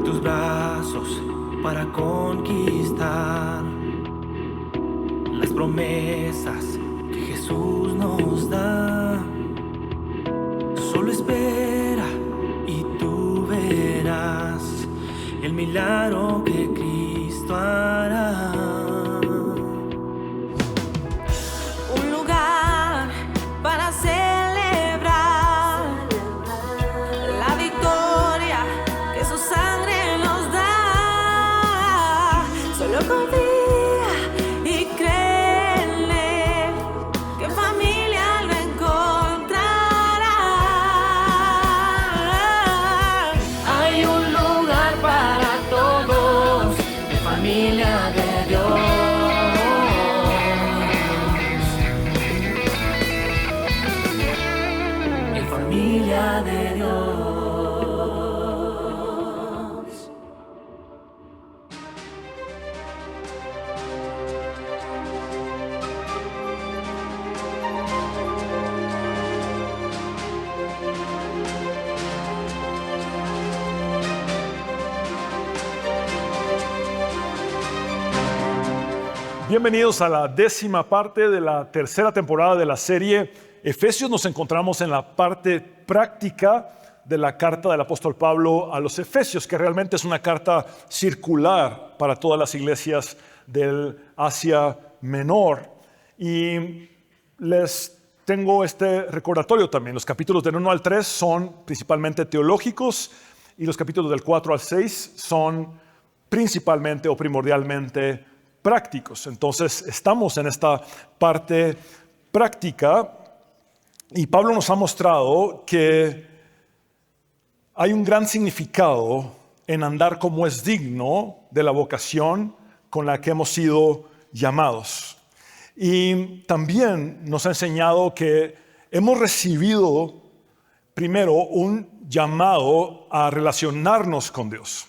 tus brazos para conquistar las promesas que Jesús nos da. Solo espera y tú verás el milagro que Cristo hará. Un lugar para celebrar la victoria que su sangre nos da. Solo confía y cree en Él, que en familia lo encontrará. Hay un lugar para todos, en familia de Dios. Familia de Dios. Bienvenidos a la 10ª parte de la tercera temporada de la serie Efesios. Nos encontramos en la parte práctica de la carta del apóstol Pablo a los Efesios, que realmente es una carta circular para todas las iglesias del Asia Menor. Y les tengo este recordatorio también. Los capítulos del 1 al 3 son principalmente teológicos y los capítulos del 4 al 6 son principalmente o primordialmente prácticos. Entonces estamos en esta parte práctica y Pablo nos ha mostrado que hay un gran significado en andar como es digno de la vocación con la que hemos sido llamados. Y también nos ha enseñado que hemos recibido primero un llamado a relacionarnos con Dios,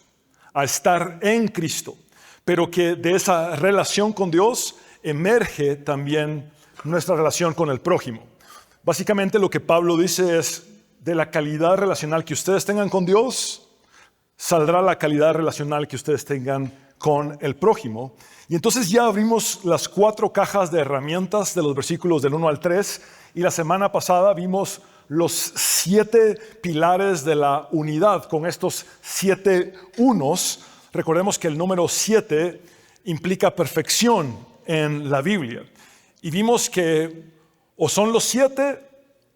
a estar en Cristo, pero que de esa relación con Dios emerge también nuestra relación con el prójimo. Básicamente lo que Pablo dice es, de la calidad relacional que ustedes tengan con Dios, saldrá la calidad relacional que ustedes tengan con el prójimo. Y entonces ya abrimos las 4 cajas de herramientas de los versículos del 1 al 3, y la semana pasada vimos los 7 pilares de la unidad con estos 7 unos. Recordemos que el número 7 implica perfección en la Biblia. Y vimos que o son los 7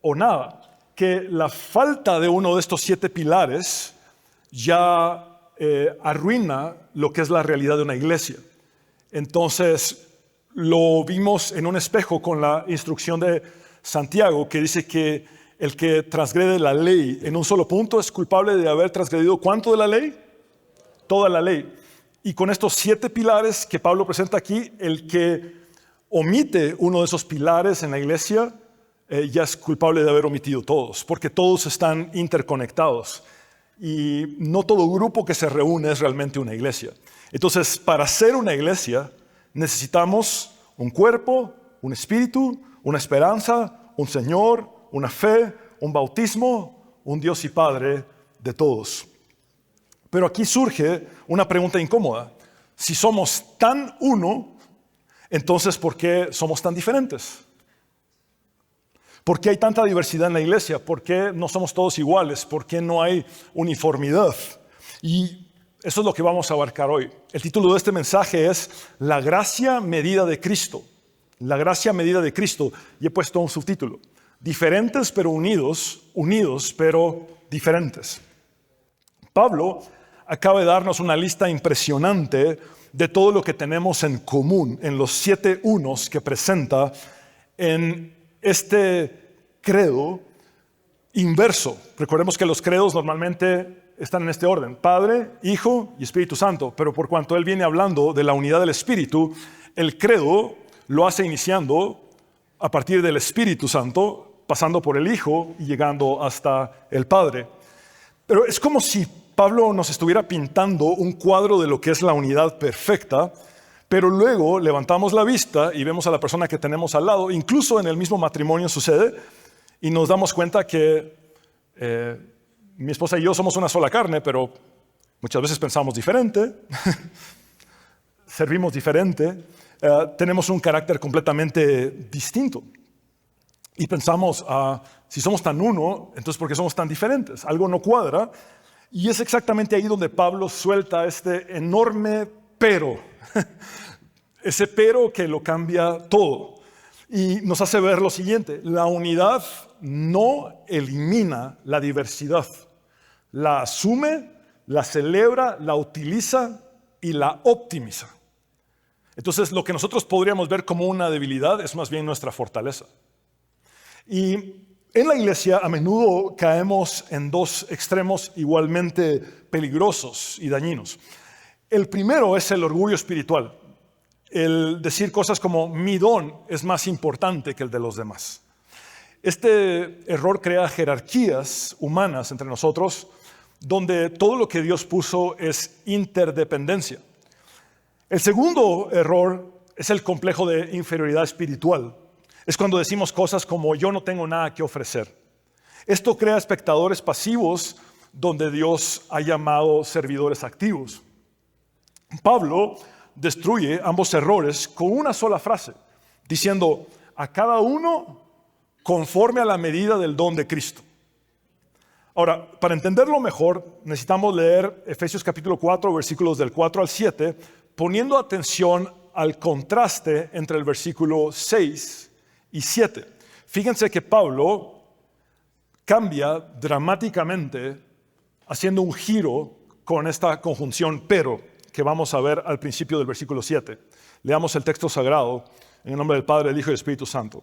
o nada. Que la falta de uno de estos 7 pilares ya arruina lo que es la realidad de una iglesia. Entonces lo vimos en un espejo con la instrucción de Santiago, que dice que el que transgrede la ley en un solo punto es culpable de haber transgredido ¿cuánto de la ley? Toda la ley. Y con estos 7 pilares que Pablo presenta aquí, el que omite uno de esos pilares en la iglesia ya es culpable de haber omitido todos, porque todos están interconectados y no todo grupo que se reúne es realmente una iglesia. Entonces, para ser una iglesia necesitamos un cuerpo, un espíritu, una esperanza, un Señor, una fe, un bautismo, un Dios y Padre de todos. Pero aquí surge una pregunta incómoda. Si somos tan uno, entonces ¿por qué somos tan diferentes? ¿Por qué hay tanta diversidad en la iglesia? ¿Por qué no somos todos iguales? ¿Por qué no hay uniformidad? Y eso es lo que vamos a abarcar hoy. El título de este mensaje es La gracia medida de Cristo. La gracia medida de Cristo. Y he puesto un subtítulo. Diferentes pero unidos, unidos pero diferentes. Pablo acaba de darnos una lista impresionante de todo lo que tenemos en común en los 7 unos que presenta en este credo inverso. Recordemos que los credos normalmente están en este orden: Padre, Hijo y Espíritu Santo. Pero por cuanto él viene hablando de la unidad del Espíritu, el credo lo hace iniciando a partir del Espíritu Santo, pasando por el Hijo y llegando hasta el Padre. Pero es como si Pablo nos estuviera pintando un cuadro de lo que es la unidad perfecta, pero luego levantamos la vista y vemos a la persona que tenemos al lado. Incluso en el mismo matrimonio sucede, y nos damos cuenta que mi esposa y yo somos una sola carne, pero Muchas veces pensamos diferente, servimos diferente, tenemos un carácter completamente distinto. Y pensamos, si somos tan uno, entonces ¿por qué somos tan diferentes? Algo no cuadra. Y es exactamente ahí donde Pablo suelta este enorme pero. Ese pero que lo cambia todo. Y nos hace ver lo siguiente: la unidad no elimina la diversidad. La asume, la celebra, la utiliza y la optimiza. Entonces, lo que nosotros podríamos ver como una debilidad es más bien nuestra fortaleza. Y en la iglesia a menudo caemos en dos extremos igualmente peligrosos y dañinos. El primero es el orgullo espiritual, el decir cosas como mi don es más importante que el de los demás. Este error crea jerarquías humanas entre nosotros, donde todo lo que Dios puso es interdependencia. El segundo error es el complejo de inferioridad espiritual. Es cuando decimos cosas como yo no tengo nada que ofrecer. Esto crea espectadores pasivos donde Dios ha llamado servidores activos. Pablo destruye ambos errores con una sola frase, diciendo a cada uno conforme a la medida del don de Cristo. Ahora, para entenderlo mejor, necesitamos leer Efesios capítulo 4, versículos del 4 al 7, poniendo atención al contraste entre el versículo 6 y 7. Fíjense que Pablo cambia dramáticamente haciendo un giro con esta conjunción pero que vamos a ver al principio del versículo 7. Leamos el texto sagrado en el nombre del Padre, del Hijo y del Espíritu Santo.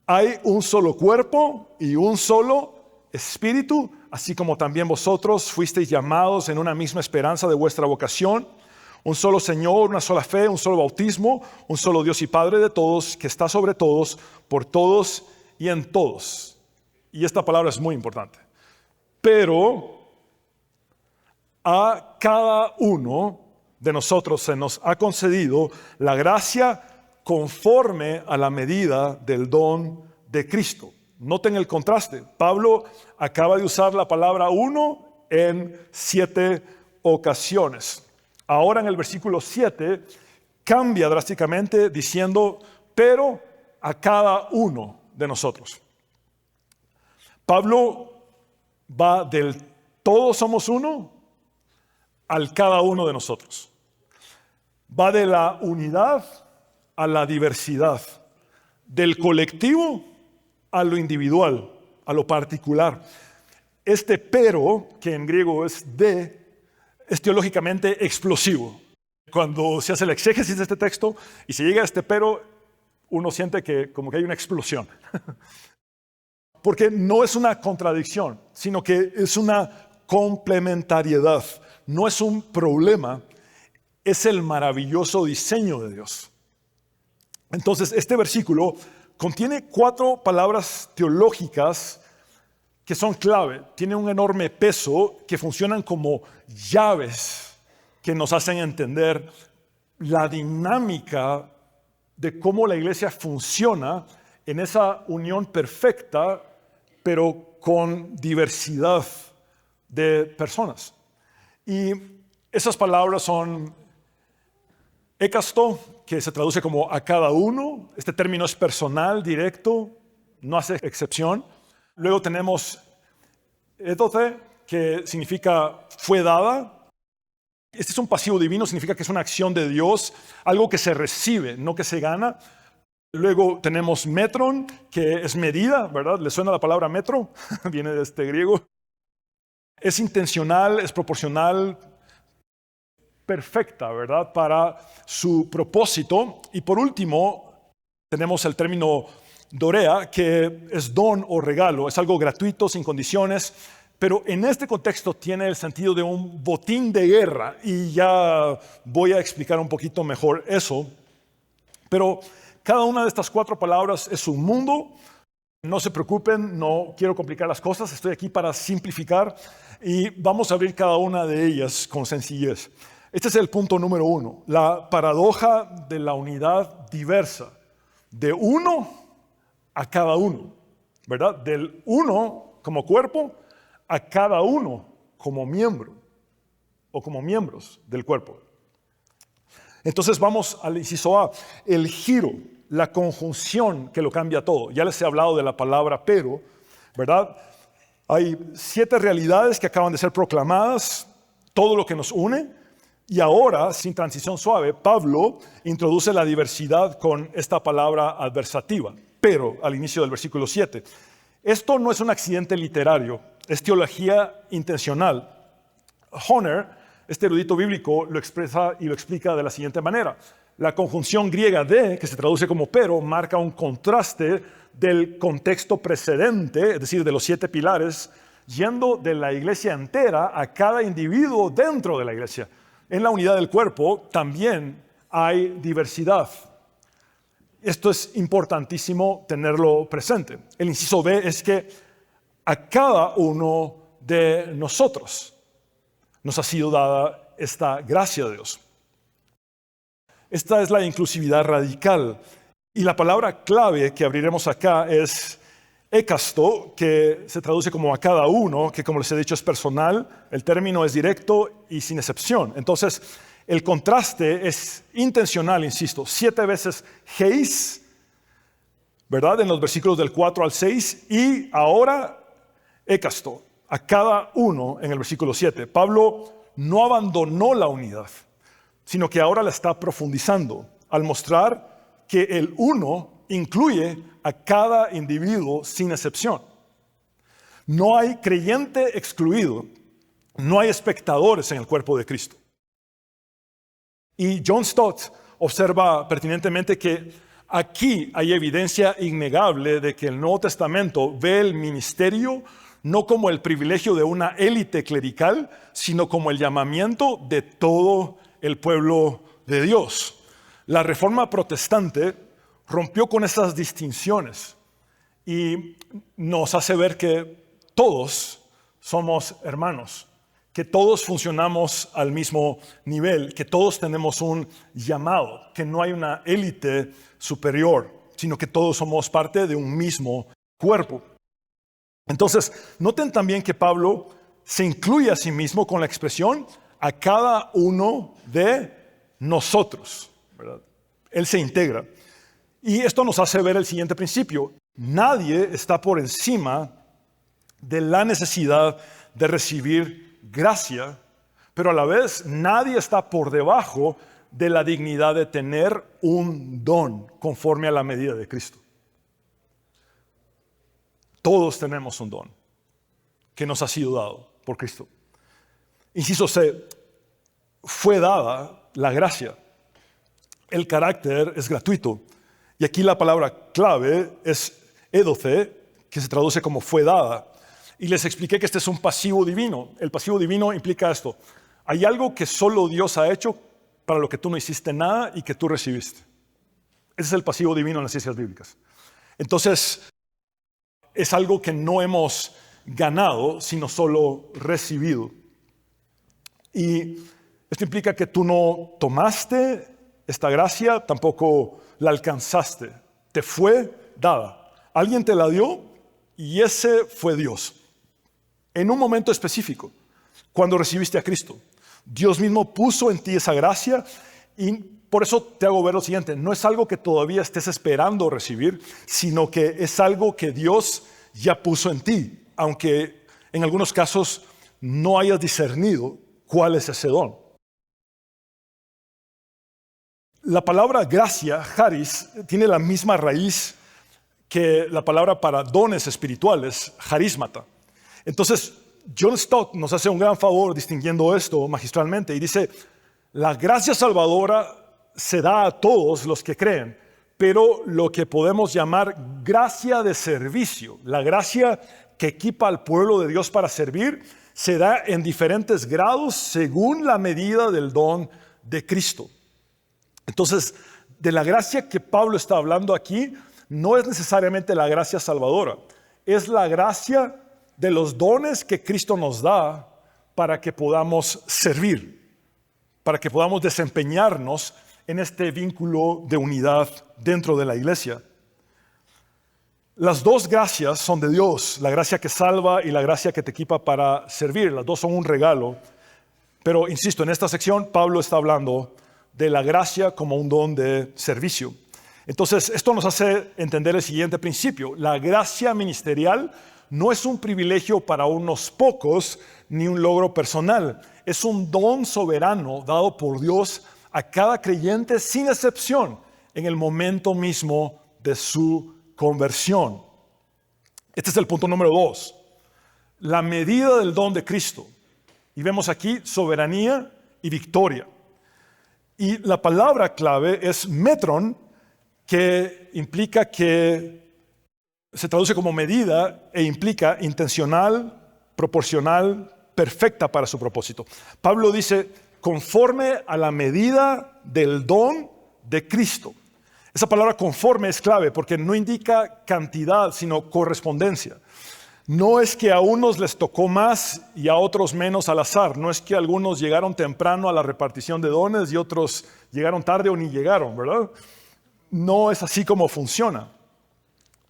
Hay un solo cuerpo y un solo espíritu, así como también vosotros fuisteis llamados en una misma esperanza de vuestra vocación. Un solo Señor, una sola fe, un solo bautismo, un solo Dios y Padre de todos, que está sobre todos, por todos y en todos. Y esta palabra es muy importante. Pero a cada uno de nosotros se nos ha concedido la gracia conforme a la medida del don de Cristo. Noten el contraste. Pablo acaba de usar la palabra uno en 7 ocasiones. Ahora en el versículo 7 cambia drásticamente diciendo, pero a cada uno de nosotros. Pablo va del todos somos uno al cada uno de nosotros. Va de la unidad a la diversidad, del colectivo a lo individual, a lo particular. Este pero, que en griego es es teológicamente explosivo. Cuando se hace el exégesis de este texto y se llega a este pero, uno siente que como que hay una explosión. Porque no es una contradicción, sino que es una complementariedad. No es un problema, es el maravilloso diseño de Dios. Entonces, este versículo contiene 4 palabras teológicas que son clave, tienen un enorme peso, que funcionan como llaves que nos hacen entender la dinámica de cómo la iglesia funciona en esa unión perfecta, pero con diversidad de personas. Y esas palabras son ekasto, que se traduce como a cada uno. Este término es personal, directo, no hace excepción. Luego tenemos edote, que significa fue dada. Este es un pasivo divino, significa que es una acción de Dios, algo que se recibe, no que se gana. Luego tenemos metron, que es medida, ¿verdad? ¿Le suena la palabra metro? Viene de este griego. Es intencional, es proporcional, perfecta, ¿verdad? Para su propósito. Y por último, tenemos el término dorea, que es don o regalo, es algo gratuito, sin condiciones, pero en este contexto tiene el sentido de un botín de guerra, y ya voy a explicar un poquito mejor eso. Pero cada una de estas 4 palabras es un mundo. No se preocupen, no quiero complicar las cosas, estoy aquí para simplificar y vamos a abrir cada una de ellas con sencillez. Este es el punto número 1, la paradoja de la unidad diversa, de uno a cada uno, ¿verdad? Del uno como cuerpo a cada uno como miembro. o como miembros del cuerpo. Entonces vamos al inciso A, el giro, la conjunción que lo cambia todo. Ya les he hablado de la palabra pero, ¿verdad? Hay 7 realidades que acaban de ser proclamadas, todo lo que nos une, y ahora, sin transición suave, Pablo introduce la diversidad con esta palabra adversativa, pero al inicio del versículo 7. Esto no es un accidente literario, es teología intencional. Honer, este erudito bíblico, lo expresa y lo explica de la siguiente manera. La conjunción griega de, que se traduce como pero, marca un contraste del contexto precedente, es decir, de los 7 pilares, yendo de la iglesia entera a cada individuo dentro de la iglesia. En la unidad del cuerpo también hay diversidad. Esto es importantísimo tenerlo presente. El inciso B es que a cada uno de nosotros nos ha sido dada esta gracia de Dios. Esta es la inclusividad radical. Y la palabra clave que abriremos acá es ekasto, que se traduce como a cada uno, que como les he dicho es personal, el término es directo y sin excepción. Entonces, el contraste es intencional, insisto, 7 veces heis, ¿verdad? En los versículos del 4 al 6, y ahora ekasto, a cada uno en el versículo 7. Pablo no abandonó la unidad, sino que ahora la está profundizando al mostrar que el uno incluye a cada individuo sin excepción. No hay creyente excluido, no hay espectadores en el cuerpo de Cristo. Y John Stott observa pertinentemente que aquí hay evidencia innegable de que el Nuevo Testamento ve el ministerio no como el privilegio de una élite clerical, sino como el llamamiento de todo el pueblo de Dios. La Reforma Protestante rompió con esas distinciones y nos hace ver que todos somos hermanos, que todos funcionamos al mismo nivel, que todos tenemos un llamado, que no hay una élite superior, sino que todos somos parte de un mismo cuerpo. Entonces, noten también que Pablo se incluye a sí mismo con la expresión a cada uno de nosotros, ¿verdad? Él se integra. Y esto nos hace ver el siguiente principio. Nadie está por encima de la necesidad de recibir gracia, pero a la vez nadie está por debajo de la dignidad de tener un don conforme a la medida de Cristo. Todos tenemos un don que nos ha sido dado por Cristo. Inciso C, fue dada la gracia. El carácter es gratuito. Y aquí la palabra clave es edoce, que se traduce como fue dada. Y les expliqué que este es un pasivo divino. El pasivo divino implica esto. Hay algo que solo Dios ha hecho para lo que tú no hiciste nada y que tú recibiste. Ese es el pasivo divino en las ciencias bíblicas. Entonces, es algo que no hemos ganado, sino solo recibido. Y esto implica que tú no tomaste esta gracia, tampoco la alcanzaste. Te fue dada. Alguien te la dio y ese fue Dios. En un momento específico, cuando recibiste a Cristo, Dios mismo puso en ti esa gracia y por eso te hago ver lo siguiente. No es algo que todavía estés esperando recibir, sino que es algo que Dios ya puso en ti, aunque en algunos casos no hayas discernido cuál es ese don. La palabra gracia, charis, tiene la misma raíz que la palabra para dones espirituales, charismata. Entonces, John Stott nos hace un gran favor distinguiendo esto magistralmente y dice, la gracia salvadora se da a todos los que creen, pero lo que podemos llamar gracia de servicio, la gracia que equipa al pueblo de Dios para servir, se da en diferentes grados según la medida del don de Cristo. Entonces, de la gracia que Pablo está hablando aquí, no es necesariamente la gracia salvadora, es la gracia de los dones que Cristo nos da para que podamos servir, para que podamos desempeñarnos en este vínculo de unidad dentro de la iglesia. Las dos gracias son de Dios, la gracia que salva y la gracia que te equipa para servir. Las dos son un regalo, Pero insisto, en esta sección Pablo está hablando de la gracia como un don de servicio. Entonces, esto nos hace entender el siguiente principio. La gracia ministerial no es un privilegio para unos pocos ni un logro personal. Es un don soberano dado por Dios a cada creyente sin excepción en el momento mismo de su conversión. Este es el punto número 2. La medida del don de Cristo. Y vemos aquí soberanía y victoria. Y la palabra clave es metron, que implica que se traduce como medida e implica intencional, proporcional, perfecta para su propósito. Pablo dice, conforme a la medida del don de Cristo. Esa palabra conforme es clave porque no indica cantidad, sino correspondencia. No es que a unos les tocó más y a otros menos al azar. No es que algunos llegaron temprano a la repartición de dones y otros llegaron tarde o ni llegaron, ¿verdad? No es así como funciona.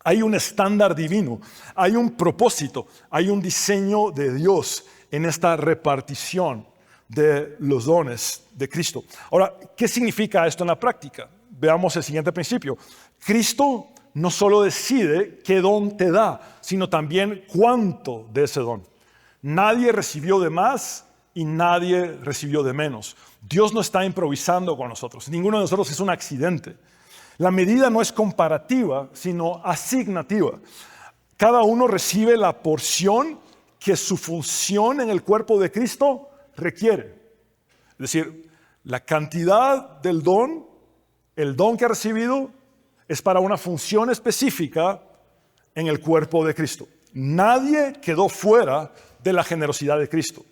Hay un estándar divino, hay un propósito, hay un diseño de Dios en esta repartición de los dones de Cristo. Ahora, ¿qué significa esto en la práctica? Veamos el siguiente principio. Cristo no solo decide qué don te da, sino también cuánto de ese don. Nadie recibió de más y nadie recibió de menos. Dios no está improvisando con nosotros. Ninguno de nosotros es un accidente. La medida no es comparativa, sino asignativa. Cada uno recibe la porción que su función en el cuerpo de Cristo requiere. Es decir, la cantidad del don, el don que ha recibido, es para una función específica en el cuerpo de Cristo. Nadie quedó fuera de la generosidad de Cristo.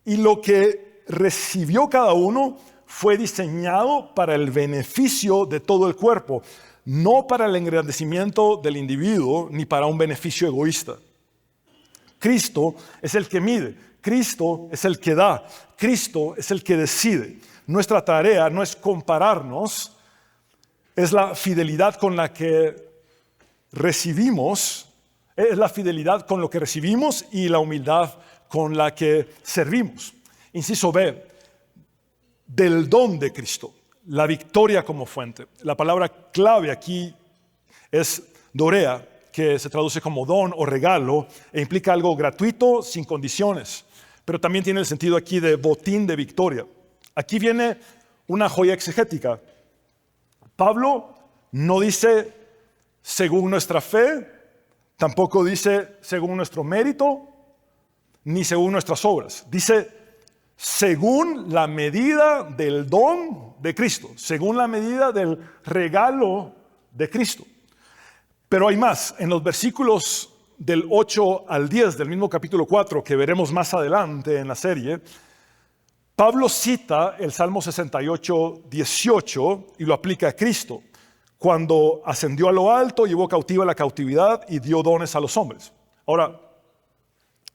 Y lo que recibió cada uno fue diseñado para el beneficio de todo el cuerpo, no para el engrandecimiento del individuo ni para un beneficio egoísta. Cristo es el que mide, Cristo es el que da, Cristo es el que decide. Nuestra tarea no es compararnos, es la fidelidad con la que recibimos, es la fidelidad con lo que recibimos y la humildad con la que servimos. Inciso B, del don de Cristo, la victoria como fuente. La palabra clave aquí es dorea, que se traduce como don o regalo e implica algo gratuito, sin condiciones, pero también tiene el sentido aquí de botín de victoria. Aquí viene una joya exegética. Pablo no dice según nuestra fe, tampoco dice según nuestro mérito, ni según nuestras obras. Dice según la medida del don de Cristo, según la medida del regalo de Cristo. Pero hay más. En los versículos del 8 al 10 del mismo capítulo 4, que veremos más adelante en la serie, Pablo cita el Salmo 68, 18 y lo aplica a Cristo. Cuando ascendió a lo alto, llevó cautiva la cautividad y dio dones a los hombres. Ahora,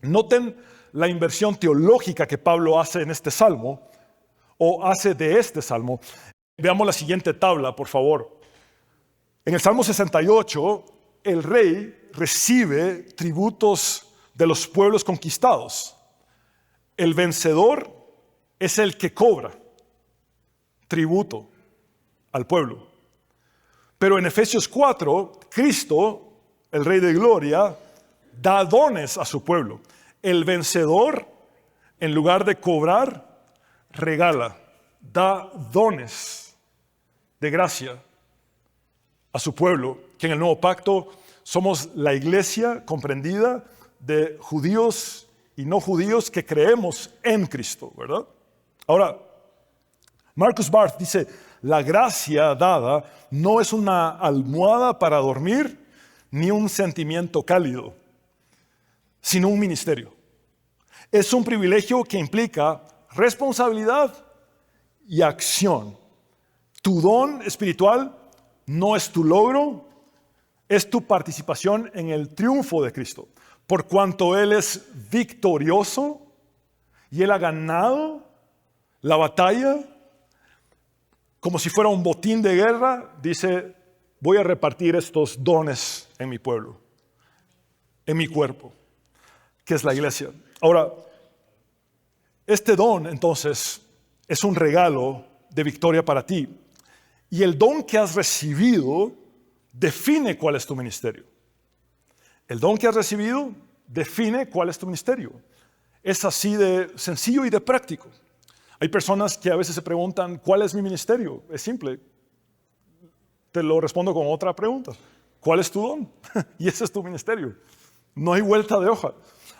noten la inversión teológica que Pablo hace en este salmo, o hace de este salmo. Veamos la siguiente tabla, por favor. En el Salmo 68, el rey recibe tributos de los pueblos conquistados. El vencedor es el que cobra tributo al pueblo. Pero en Efesios 4, Cristo, el Rey de Gloria, da dones a su pueblo. El vencedor, en lugar de cobrar, regala, da dones de gracia a su pueblo, que en el nuevo pacto somos la iglesia comprendida de judíos y no judíos que creemos en Cristo, ¿verdad? Ahora, Marcus Barth dice, la gracia dada no es una almohada para dormir ni un sentimiento cálido, sino un ministerio. Es un privilegio que implica responsabilidad y acción. Tu don espiritual no es tu logro, es tu participación en el triunfo de Cristo. Por cuanto Él es victorioso y Él ha ganado la batalla, como si fuera un botín de guerra, dice, voy a repartir estos dones en mi pueblo, en mi cuerpo, que es la iglesia. Ahora, Este don, entonces, es un regalo de victoria para ti. Y el don que has recibido define cuál es tu ministerio. El don que has recibido define cuál es tu ministerio. Es así de sencillo y de práctico. Hay personas que a veces se preguntan, ¿cuál es mi ministerio? Es simple. Te lo respondo con otra pregunta. ¿Cuál es tu don? Y ese es tu ministerio. No hay vuelta de hoja.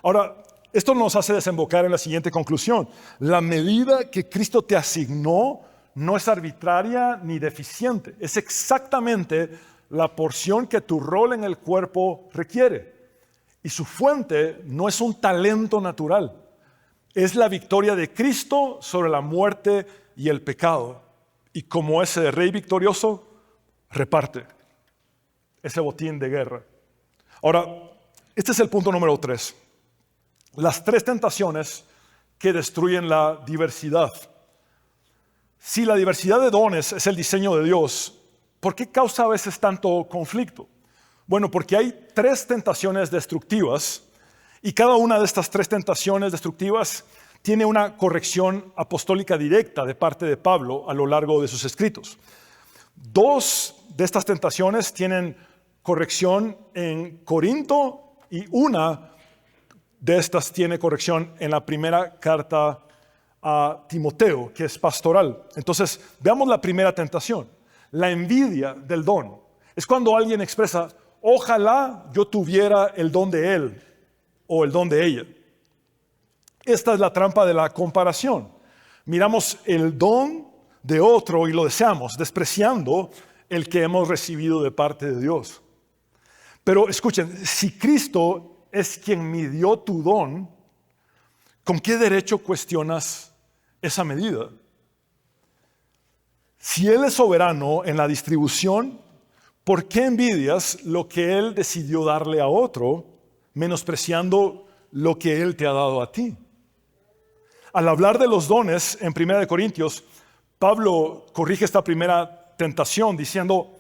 Ahora, esto nos hace desembocar en la siguiente conclusión. La medida que Cristo te asignó no es arbitraria ni deficiente. Es exactamente la porción que tu rol en el cuerpo requiere. Y su fuente no es un talento natural. Es la victoria de Cristo sobre la muerte y el pecado. Y como ese rey victorioso, reparte ese botín de guerra. Ahora, este es el punto número 3. Las 3 tentaciones que destruyen la diversidad. Si la diversidad de dones es el diseño de Dios, ¿por qué causa a veces tanto conflicto? Bueno, porque hay 3 tentaciones destructivas y cada una de estas 3 tentaciones destructivas tiene una corrección apostólica directa de parte de Pablo a lo largo de sus escritos. 2 de estas tentaciones tienen corrección en Corinto y una de estas tiene corrección en la primera carta a Timoteo, que es pastoral. Entonces, veamos la primera tentación, la envidia del don. Es cuando alguien expresa, ojalá yo tuviera el don de él o el don de ella. Esta es la trampa de la comparación. Miramos el don de otro y lo deseamos, despreciando el que hemos recibido de parte de Dios. Pero escuchen, si Cristo es quien midió tu don, ¿con qué derecho cuestionas esa medida? Si Él es soberano en la distribución, ¿por qué envidias lo que Él decidió darle a otro, menospreciando lo que Él te ha dado a ti? Al hablar de los dones en 1 Corintios, Pablo corrige esta primera tentación diciendo,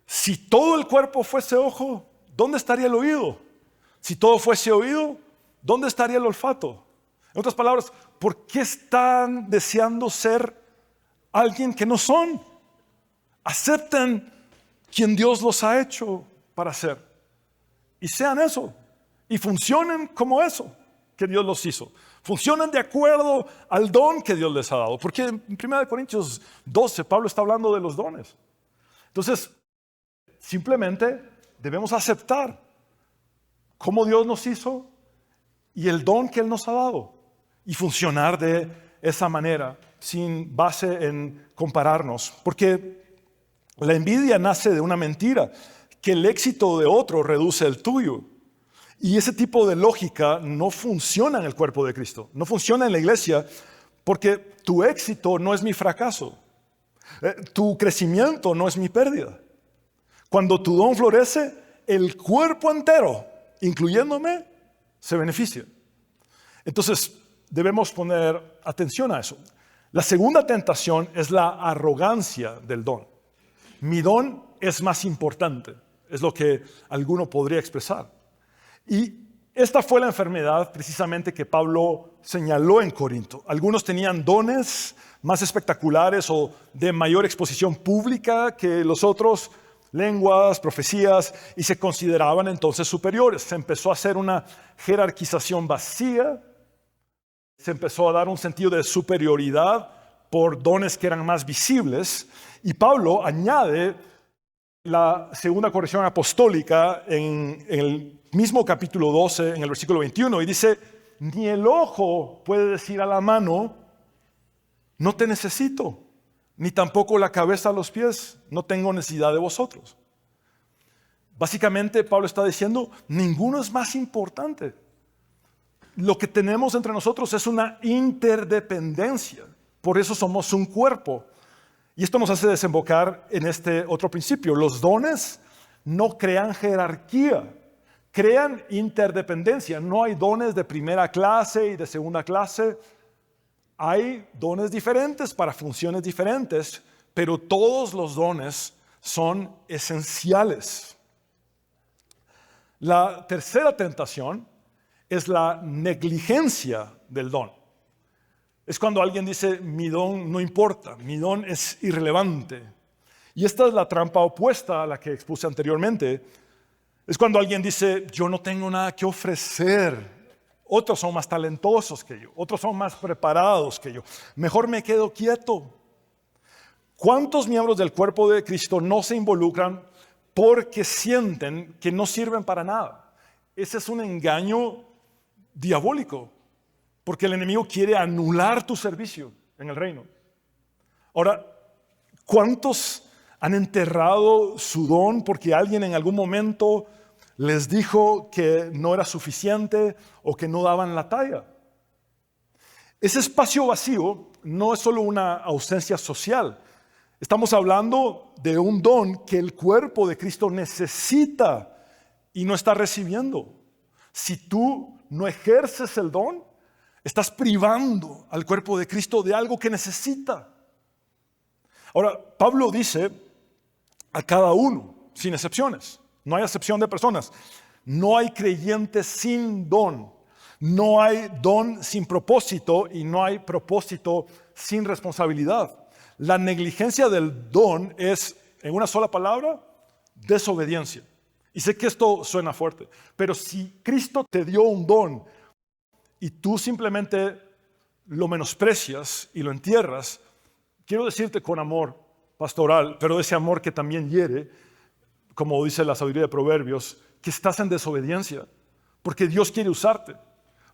si todo el cuerpo fuese ojo, ¿dónde estaría el oído? Si todo fuese oído, ¿dónde estaría el olfato? En otras palabras, ¿por qué están deseando ser alguien que no son? Acepten quien Dios los ha hecho para ser. Y sean eso. Y funcionen como eso que Dios los hizo. Funcionen de acuerdo al don que Dios les ha dado. Porque en 1 Corintios 12, Pablo está hablando de los dones. Entonces, simplemente debemos aceptar cómo Dios nos hizo y el don que Él nos ha dado y funcionar de esa manera sin base en compararnos, porque la envidia nace de una mentira, que el éxito de otro reduce el tuyo, y ese tipo de lógica no funciona en el cuerpo de Cristo, no funciona en la iglesia, porque tu éxito no es mi fracaso, tu crecimiento no es mi pérdida. Cuando tu don florece, el cuerpo entero, incluyéndome, se beneficia. Entonces, debemos poner atención a eso. La segunda tentación es la arrogancia del don. Mi don es más importante, es lo que alguno podría expresar. Y esta fue la enfermedad precisamente que Pablo señaló en Corinto. Algunos tenían dones más espectaculares o de mayor exposición pública que los otros, lenguas, profecías, y se consideraban entonces superiores. Se empezó a hacer una jerarquización vacía, se empezó a dar un sentido de superioridad por dones que eran más visibles, y Pablo añade la segunda corrección apostólica en el mismo capítulo 12, en el versículo 21, y dice, ni el ojo puede decir a la mano, no te necesito, ni tampoco la cabeza a los pies, no tengo necesidad de vosotros. Básicamente Pablo está diciendo, ninguno es más importante. Lo que tenemos entre nosotros es una interdependencia, por eso somos un cuerpo. Y esto nos hace desembocar en este otro principio. Los dones no crean jerarquía, crean interdependencia. No hay dones de primera clase y de segunda clase. Hay dones diferentes para funciones diferentes, pero todos los dones son esenciales. La tercera tentación es la negligencia del don. Es cuando alguien dice, mi don no importa, mi don es irrelevante. Y esta es la trampa opuesta a la que expuse anteriormente. Es cuando alguien dice, yo no tengo nada que ofrecer. Otros son más talentosos que yo, otros son más preparados que yo. Mejor me quedo quieto. ¿Cuántos miembros del cuerpo de Cristo no se involucran porque sienten que no sirven para nada? Ese es un engaño diabólico, porque el enemigo quiere anular tu servicio en el reino. Ahora, ¿cuántos han enterrado su don porque alguien en algún momento les dijo que no era suficiente o que no daban la talla? Ese espacio vacío no es solo una ausencia social. Estamos hablando de un don que el cuerpo de Cristo necesita y no está recibiendo. Si tú no ejerces el don, estás privando al cuerpo de Cristo de algo que necesita. Ahora, Pablo dice a cada uno, sin excepciones, no hay excepción de personas, no hay creyente sin don, no hay don sin propósito y no hay propósito sin responsabilidad. La negligencia del don es, en una sola palabra, desobediencia. Y sé que esto suena fuerte, pero si Cristo te dio un don y tú simplemente lo menosprecias y lo entierras, quiero decirte con amor pastoral, pero ese amor que también hiere, como dice la sabiduría de Proverbios, que estás en desobediencia, porque Dios quiere usarte,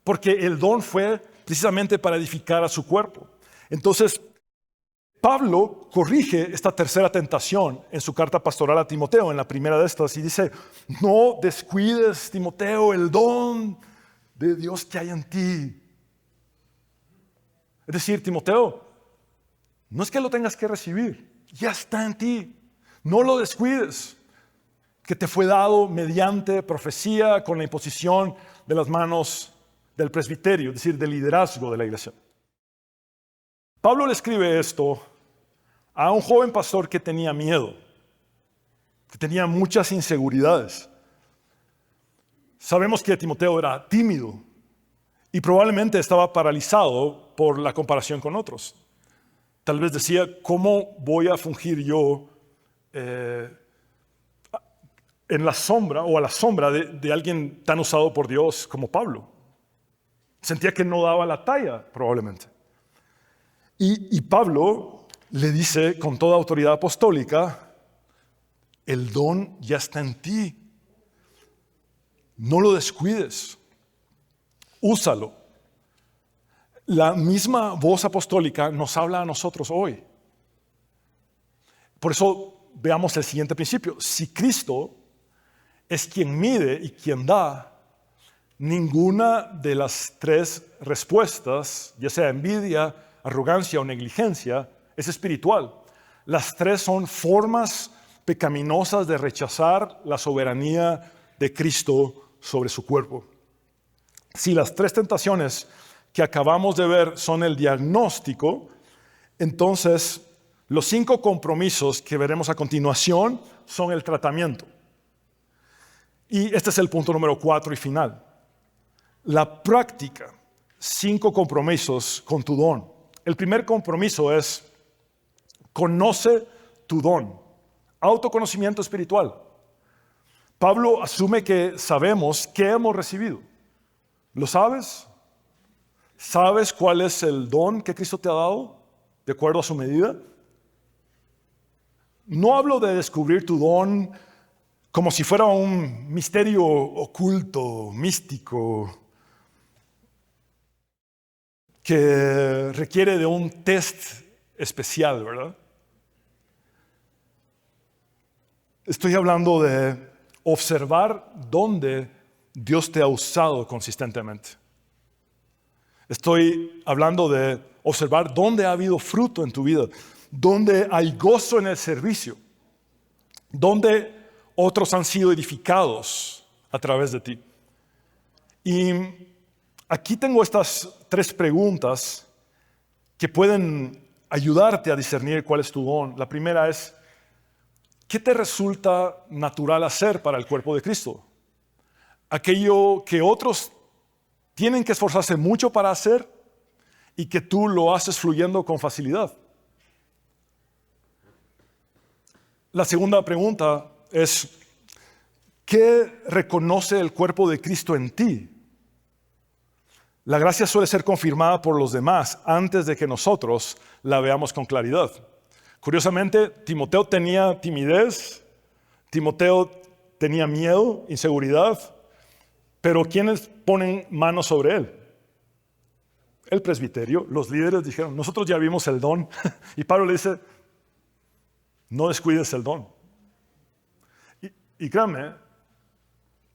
porque el don fue precisamente para edificar a su cuerpo. Entonces, Pablo corrige esta tercera tentación en su carta pastoral a Timoteo, en la primera de estas, y dice, no descuides, Timoteo, el don de Dios que hay en ti. Es decir, Timoteo, no es que lo tengas que recibir, ya está en ti, no lo descuides, que te fue dado mediante profecía con la imposición de las manos del presbiterio, es decir, del liderazgo de la iglesia. Pablo le escribe esto a un joven pastor que tenía miedo, que tenía muchas inseguridades. Sabemos que Timoteo era tímido y probablemente estaba paralizado por la comparación con otros. Tal vez decía, ¿cómo voy a fungir yo en la sombra o a la sombra de alguien tan usado por Dios como Pablo? Sentía que no daba la talla, probablemente. Y Pablo le dice con toda autoridad apostólica, el don ya está en ti. No lo descuides. Úsalo. La misma voz apostólica nos habla a nosotros hoy. Por eso veamos el siguiente principio. Si Cristo es quien mide y quien da, ninguna de las tres respuestas, ya sea envidia, arrogancia o negligencia, es espiritual. Las tres son formas pecaminosas de rechazar la soberanía de Cristo sobre su cuerpo. Si las tres tentaciones que acabamos de ver son el diagnóstico, entonces los 5 compromisos que veremos a continuación son el tratamiento. Y este es el punto número 4 y final. La práctica, 5 compromisos con tu don. El primer compromiso es, conoce tu don. Autoconocimiento espiritual. Pablo asume que sabemos qué hemos recibido. ¿Lo sabes? ¿Sabes cuál es el don que Cristo te ha dado de acuerdo a su medida? No hablo de descubrir tu don como si fuera un misterio oculto, místico, que requiere de un test especial, ¿verdad? Estoy hablando de observar dónde Dios te ha usado consistentemente. Estoy hablando de observar dónde ha habido fruto en tu vida, dónde hay gozo en el servicio, dónde otros han sido edificados a través de ti. Y aquí tengo estas 3 preguntas que pueden ayudarte a discernir cuál es tu don. La primera es, ¿qué te resulta natural hacer para el cuerpo de Cristo? Aquello que otros tienen que esforzarse mucho para hacer y que tú lo haces fluyendo con facilidad. La segunda pregunta es, ¿qué reconoce el cuerpo de Cristo en ti? La gracia suele ser confirmada por los demás antes de que nosotros la veamos con claridad. Curiosamente, Timoteo tenía timidez, Timoteo tenía miedo, inseguridad, pero ¿quiénes ponen manos sobre él? El presbiterio, los líderes dijeron, nosotros ya vimos el don. Y Pablo le dice, no descuides el don. Y créanme,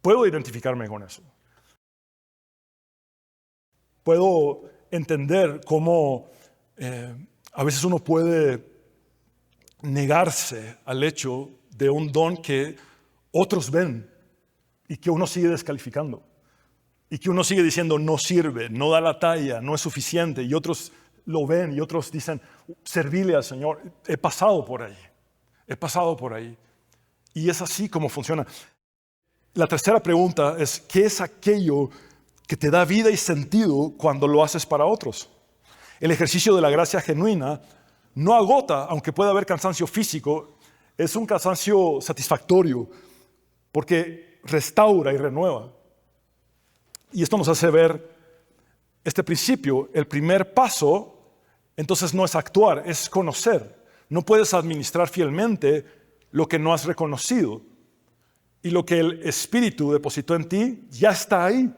puedo identificarme con eso. Puedo entender cómo a veces uno puede negarse al hecho de un don que otros ven y que uno sigue descalificando. Y que uno sigue diciendo no sirve, no da la talla, no es suficiente. Y otros lo ven y otros dicen, servirle al Señor. He pasado por ahí. Y es así como funciona. La tercera pregunta es, ¿qué es aquello que te da vida y sentido cuando lo haces para otros? El ejercicio de la gracia genuina no agota, aunque pueda haber cansancio físico, es un cansancio satisfactorio porque restaura y renueva. Y esto nos hace ver este principio. El primer paso, entonces, no es actuar, es conocer. No puedes administrar fielmente lo que no has reconocido. Y lo que el Espíritu depositó en ti ya está ahí,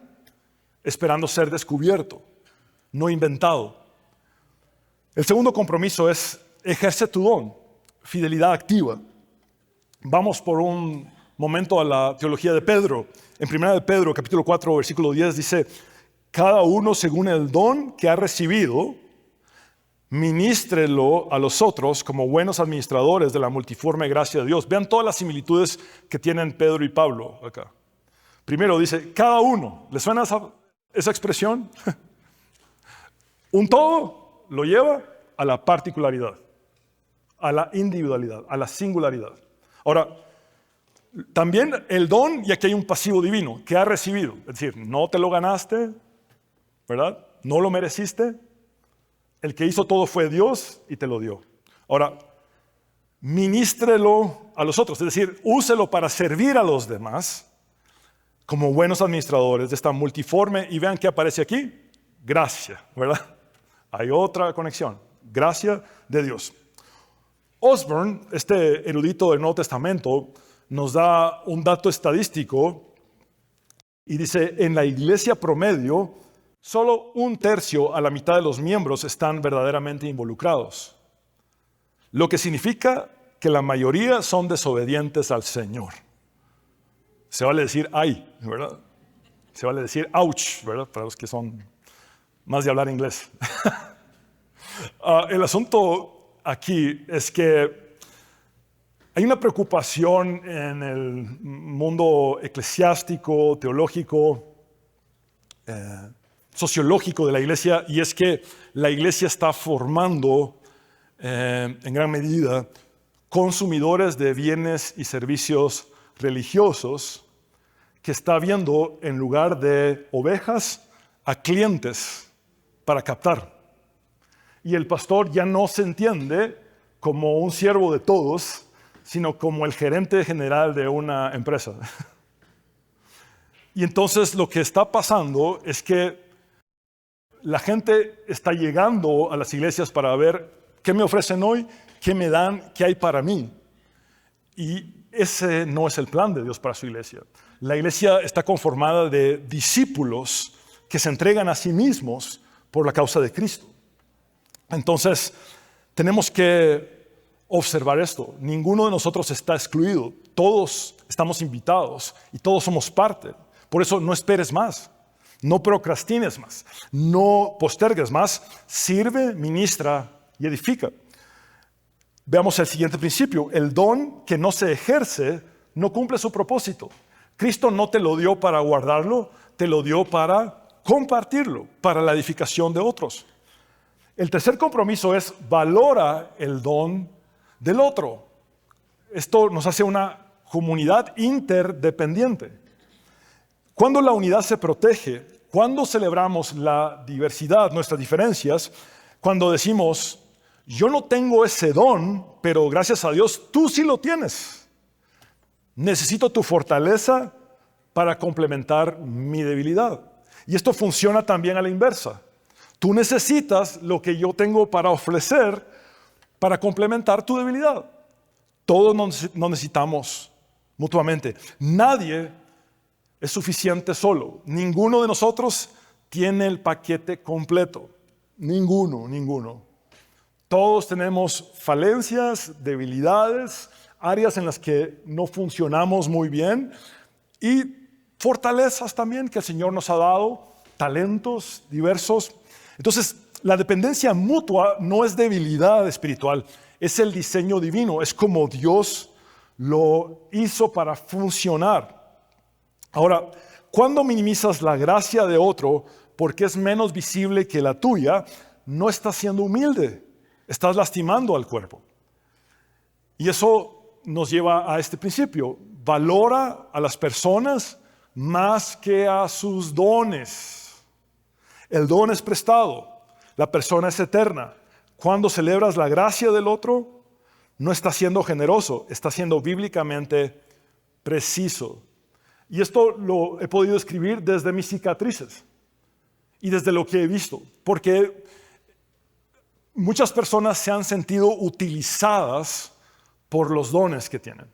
esperando ser descubierto, no inventado. El segundo compromiso es ejerce tu don, fidelidad activa. Vamos por un momento a la teología de Pedro. En 1 de Pedro, capítulo 4, versículo 10, dice, cada uno según el don que ha recibido, ministrelo a los otros como buenos administradores de la multiforme gracia de Dios. Vean todas las similitudes que tienen Pedro y Pablo acá. Primero dice, cada uno. ¿Le suena esa expresión? Un todo lo lleva a la particularidad, a la individualidad, a la singularidad. Ahora, también el don, y aquí hay un pasivo divino, que ha recibido. Es decir, no te lo ganaste, ¿verdad? No lo mereciste. El que hizo todo fue Dios y te lo dio. Ahora, ministrelo a los otros, es decir, úselo para servir a los demás como buenos administradores de esta multiforme. Y vean qué aparece aquí, gracia, ¿verdad? Hay otra conexión, gracia de Dios. Osborne, este erudito del Nuevo Testamento, nos da un dato estadístico y dice, en la iglesia promedio, solo 1/3 a la mitad de los miembros están verdaderamente involucrados. Lo que significa que la mayoría son desobedientes al Señor. Se vale decir ay, ¿verdad? Se vale decir ouch, ¿verdad? Para los que son más de hablar inglés. El asunto aquí es que hay una preocupación en el mundo eclesiástico, teológico, sociológico de la iglesia, y es que la iglesia está formando en gran medida consumidores de bienes y servicios religiosos que está viendo en lugar de ovejas a clientes para captar. Y el pastor ya no se entiende como un siervo de todos, sino como el gerente general de una empresa. Y entonces lo que está pasando es que la gente está llegando a las iglesias para ver qué me ofrecen hoy, qué me dan, qué hay para mí. Y ese no es el plan de Dios para su iglesia. La iglesia está conformada de discípulos que se entregan a sí mismos por la causa de Cristo. Entonces, tenemos que observar esto. Ninguno de nosotros está excluido. Todos estamos invitados y todos somos parte. Por eso no esperes más. No procrastines más. No postergues más. Sirve, ministra y edifica. Veamos el siguiente principio. El don que no se ejerce no cumple su propósito. Cristo no te lo dio para guardarlo, te lo dio para compartirlo, para la edificación de otros. El tercer compromiso es valora el don del otro. Esto nos hace una comunidad interdependiente. Cuando la unidad se protege, ¿Cuándo celebramos la diversidad, nuestras diferencias? Cuando decimos, yo no tengo ese don, pero gracias a Dios tú sí lo tienes. Necesito tu fortaleza para complementar mi debilidad. Y esto funciona también a la inversa. Tú necesitas lo que yo tengo para ofrecer para complementar tu debilidad. Todos nos necesitamos mutuamente. Nadie es suficiente solo. Ninguno de nosotros tiene el paquete completo. Ninguno. Todos tenemos falencias, debilidades, áreas en las que no funcionamos muy bien y fortalezas también que el Señor nos ha dado, talentos diversos. Entonces, la dependencia mutua no es debilidad espiritual, es el diseño divino, es como Dios lo hizo para funcionar. Ahora, cuando minimizas la gracia de otro porque es menos visible que la tuya, no estás siendo humilde, estás lastimando al cuerpo. Y eso nos lleva a este principio: valora a las personas más que a sus dones. El don es prestado, la persona es eterna. Cuando celebras la gracia del otro, no estás siendo generoso, estás siendo bíblicamente preciso. Y esto lo he podido escribir desde mis cicatrices y desde lo que he visto, porque muchas personas se han sentido utilizadas por los dones que tienen.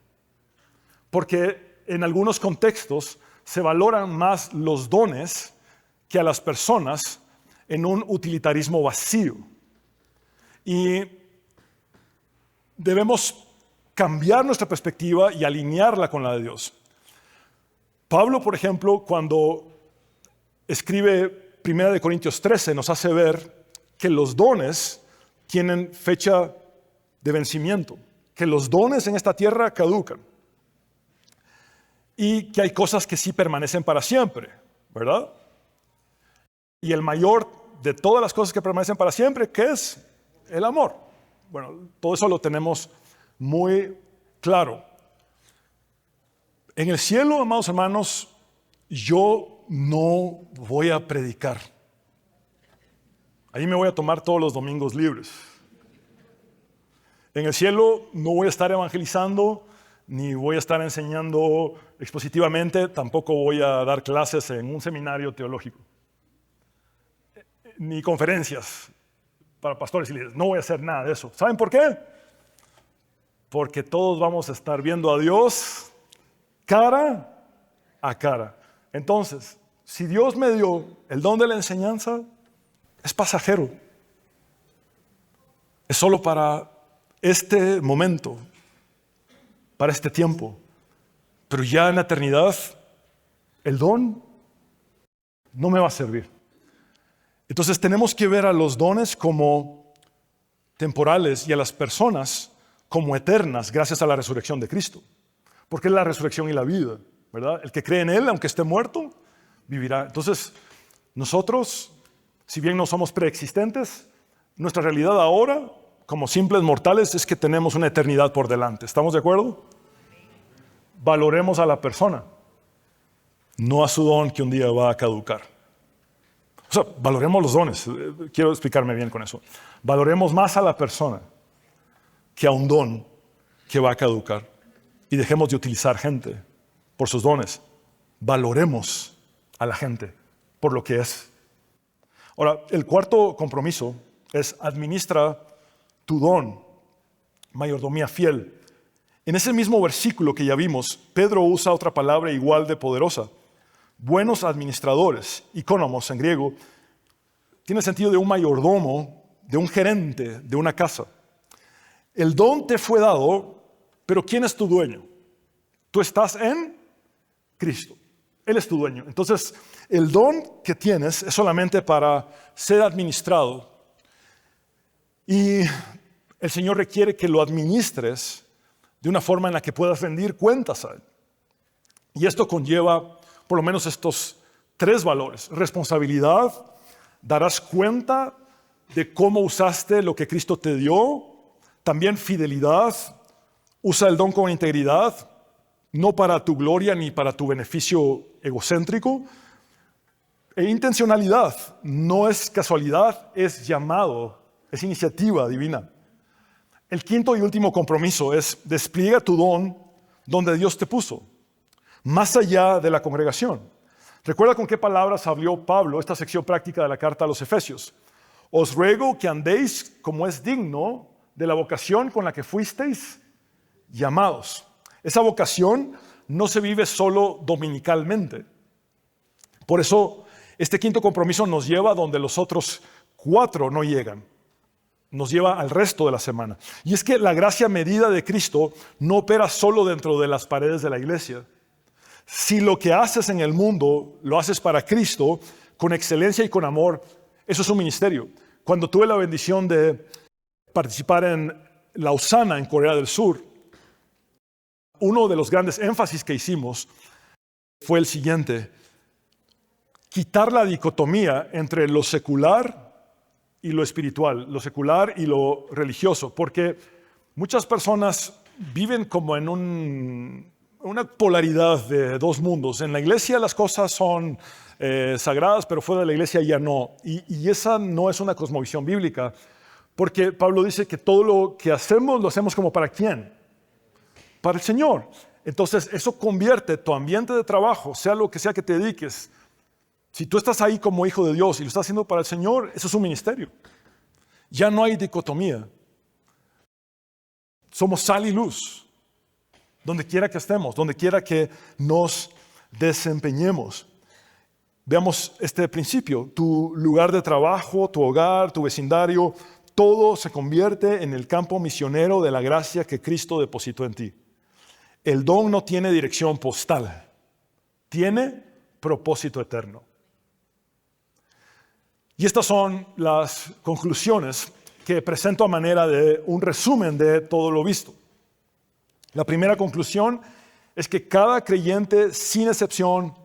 Porque en algunos contextos se valoran más los dones que a las personas en un utilitarismo vacío. Y debemos cambiar nuestra perspectiva y alinearla con la de Dios. Pablo, por ejemplo, cuando escribe 1 Corintios 13, nos hace ver que los dones tienen fecha de vencimiento, que los dones en esta tierra caducan y que hay cosas que sí permanecen para siempre, ¿verdad? Y el mayor de todas las cosas que permanecen para siempre, ¿qué es? El amor. Bueno, todo eso lo tenemos muy claro. En el cielo, amados hermanos, yo no voy a predicar. Ahí me voy a tomar todos los domingos libres. En el cielo no voy a estar evangelizando, ni voy a estar enseñando expositivamente, tampoco voy a dar clases en un seminario teológico, ni conferencias para pastores y líderes. No voy a hacer nada de eso. ¿Saben por qué? Porque todos vamos a estar viendo a Dios cara a cara. Entonces, si Dios me dio el don de la enseñanza, es pasajero. Es solo para este momento, para este tiempo. Pero ya en la eternidad, el don no me va a servir. Entonces tenemos que ver a los dones como temporales y a las personas como eternas gracias a la resurrección de Cristo. Porque es la resurrección y la vida, ¿verdad? El que cree en Él, aunque esté muerto, vivirá. Entonces, nosotros, si bien no somos preexistentes, nuestra realidad ahora, como simples mortales, es que tenemos una eternidad por delante. ¿Estamos de acuerdo? Valoremos a la persona, no a su don que un día va a caducar. O sea, valoremos los dones. Quiero explicarme bien con eso. Valoremos más a la persona que a un don que va a caducar. Y dejemos de utilizar gente por sus dones. Valoremos a la gente por lo que es. Ahora, el cuarto compromiso es administra tu don, mayordomía fiel. En ese mismo versículo que ya vimos, Pedro usa otra palabra igual de poderosa. Buenos administradores, ikonomos en griego, tiene el sentido de un mayordomo, de un gerente de una casa. El don te fue dado, pero ¿quién es tu dueño? Tú estás en Cristo. Él es tu dueño. Entonces, el don que tienes es solamente para ser administrado. Y el Señor requiere que lo administres de una forma en la que puedas rendir cuentas a Él. Y esto conlleva por lo menos estos tres valores. Responsabilidad, darás cuenta de cómo usaste lo que Cristo te dio. También fidelidad, usa el don con integridad, no para tu gloria ni para tu beneficio egocéntrico. E intencionalidad no es casualidad, es llamado, es iniciativa divina. El quinto y último compromiso es despliega tu don donde Dios te puso, más allá de la congregación. Recuerda con qué palabras habló Pablo esta sección práctica de la carta a los Efesios. Os ruego que andéis como es digno de la vocación con la que fuisteis llamados. Esa vocación no se vive solo dominicalmente. Por eso, este quinto compromiso nos lleva donde los otros 4 no llegan. Nos lleva al resto de la semana. Y es que la gracia medida de Cristo no opera solo dentro de las paredes de la iglesia. Si lo que haces en el mundo lo haces para Cristo, con excelencia y con amor, eso es un ministerio. Cuando tuve la bendición de participar en Lausana, en Corea del Sur, uno de los grandes énfasis que hicimos fue el siguiente: quitar la dicotomía entre lo secular y lo espiritual, lo secular y lo religioso, porque muchas personas viven como en una polaridad de dos mundos. En la iglesia las cosas son sagradas, pero fuera de la iglesia ya no. Y esa no es una cosmovisión bíblica, porque Pablo dice que todo lo que hacemos lo hacemos como para ¿quién? Para el Señor. Entonces eso convierte tu ambiente de trabajo, sea lo que sea que te dediques. Si tú estás ahí como hijo de Dios y lo estás haciendo para el Señor, eso es un ministerio. Ya no hay dicotomía. Somos sal y luz, donde quiera que estemos, donde quiera que nos desempeñemos. Veamos este principio: tu lugar de trabajo, tu hogar, tu vecindario, todo se convierte en el campo misionero de la gracia que Cristo depositó en ti. El don no tiene dirección postal, tiene propósito eterno. Y estas son las conclusiones que presento a manera de un resumen de todo lo visto. La primera conclusión es que cada creyente, sin excepción,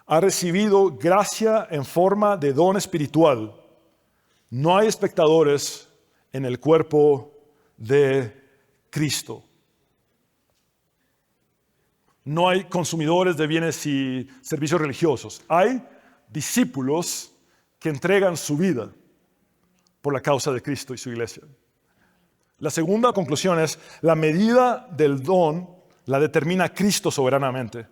ha recibido gracia en forma de don espiritual. No hay espectadores en el cuerpo de Cristo. No hay consumidores de bienes y servicios religiosos. Hay discípulos que entregan su vida por la causa de Cristo y su iglesia. La segunda conclusión es: la medida del don la determina Cristo soberanamente.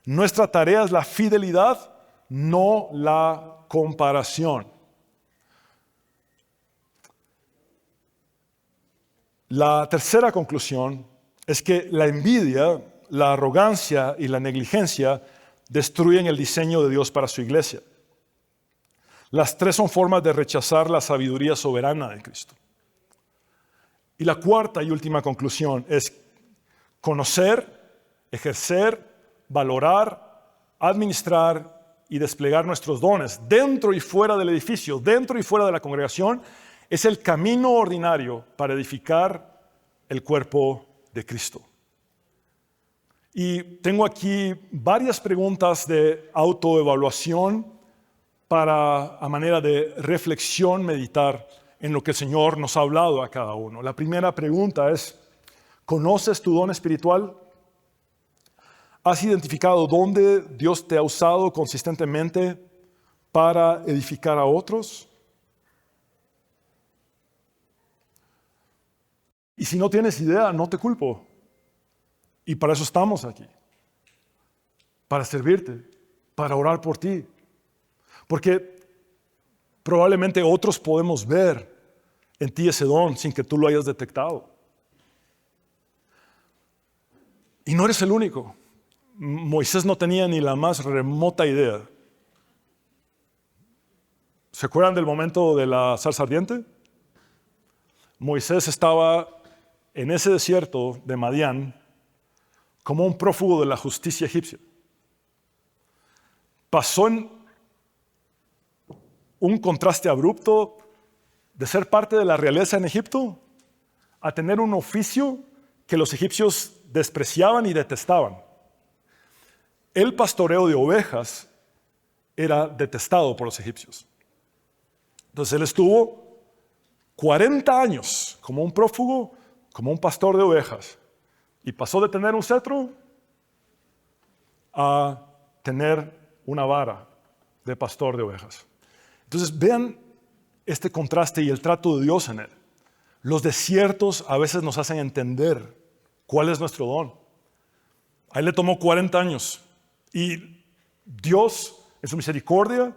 Nuestra tarea es la fidelidad, no la comparación. La tercera conclusión es que la envidia, la arrogancia y la negligencia destruyen el diseño de Dios para su iglesia. Las tres son formas de rechazar la sabiduría soberana de Cristo. Y la cuarta y última conclusión es conocer, ejercer, valorar, administrar y desplegar nuestros dones dentro y fuera del edificio, dentro y fuera de la congregación, es el camino ordinario para edificar el cuerpo de Cristo. Y tengo aquí varias preguntas de autoevaluación para, a manera de reflexión, meditar en lo que el Señor nos ha hablado a cada uno. La primera pregunta es: ¿conoces tu don espiritual? ¿Has identificado dónde Dios te ha usado consistentemente para edificar a otros? Y si no tienes idea, no te culpo. Y para eso estamos aquí. Para servirte, para orar por ti. Porque probablemente otros podemos ver en ti ese don sin que tú lo hayas detectado. Y no eres el único. Moisés no tenía ni la más remota idea. ¿Se acuerdan del momento de la zarza ardiente? Moisés estaba en ese desierto de Madián como un prófugo de la justicia egipcia. Pasó en un contraste abrupto de ser parte de la realeza en Egipto a tener un oficio que los egipcios despreciaban y detestaban. El pastoreo de ovejas era detestado por los egipcios. Entonces él estuvo 40 años como un prófugo, como un pastor de ovejas, y pasó de tener un cetro a tener una vara de pastor de ovejas. Entonces vean este contraste y el trato de Dios en él. Los desiertos a veces nos hacen entender cuál es nuestro don. A él le tomó 40 años y Dios en su misericordia